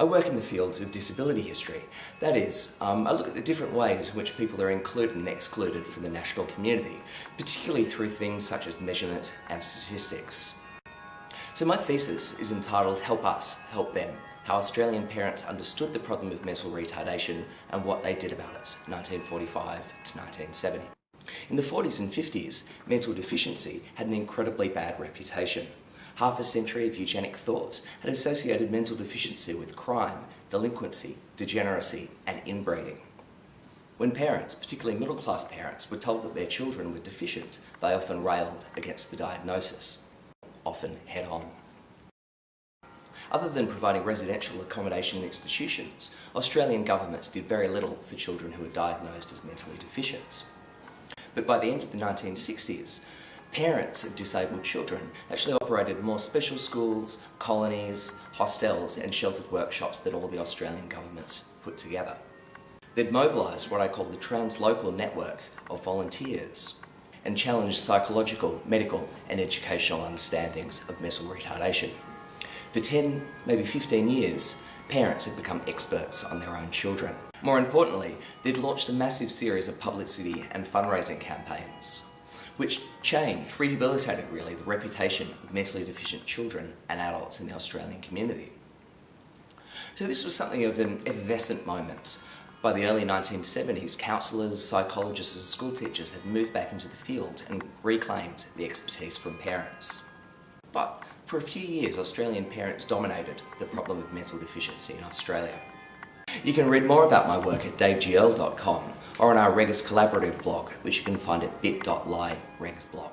I work in the field of disability history. That is, I look at the different ways in which people are included and excluded from the national community, particularly through things such as measurement and statistics. So my thesis is entitled Help Us, Help Them, How Australian Parents Understood the Problem of Mental Retardation and What They Did About It, 1945 to 1970. In the 40s and 50s, mental deficiency had an incredibly bad reputation. Half a century of eugenic thought had associated mental deficiency with crime, delinquency, degeneracy, and inbreeding. When parents, particularly middle-class parents, were told that their children were deficient, they often railed against the diagnosis, often head-on. Other than providing residential accommodation institutions, Australian governments did very little for children who were diagnosed as mentally deficient. But by the end of the 1960s, parents of disabled children actually operated more special schools, colonies, hostels and sheltered workshops than all the Australian governments put together. They'd mobilised what I call the translocal network of volunteers and challenged psychological, medical and educational understandings of mental retardation. For 10, maybe 15 years, parents had become experts on their own children. More importantly, they'd launched a massive series of publicity and fundraising campaigns, which changed, rehabilitated really, the reputation of mentally deficient children and adults in the Australian community. So this was something of an effervescent moment. By the early 1970s, counsellors, psychologists and school teachers had moved back into the field and reclaimed the expertise from parents. But for a few years, Australian parents dominated the problem of mental deficiency in Australia. You can read more about my work at davegearl.com or on our REGS collaborative blog, which you can find at bit.ly/regsblog.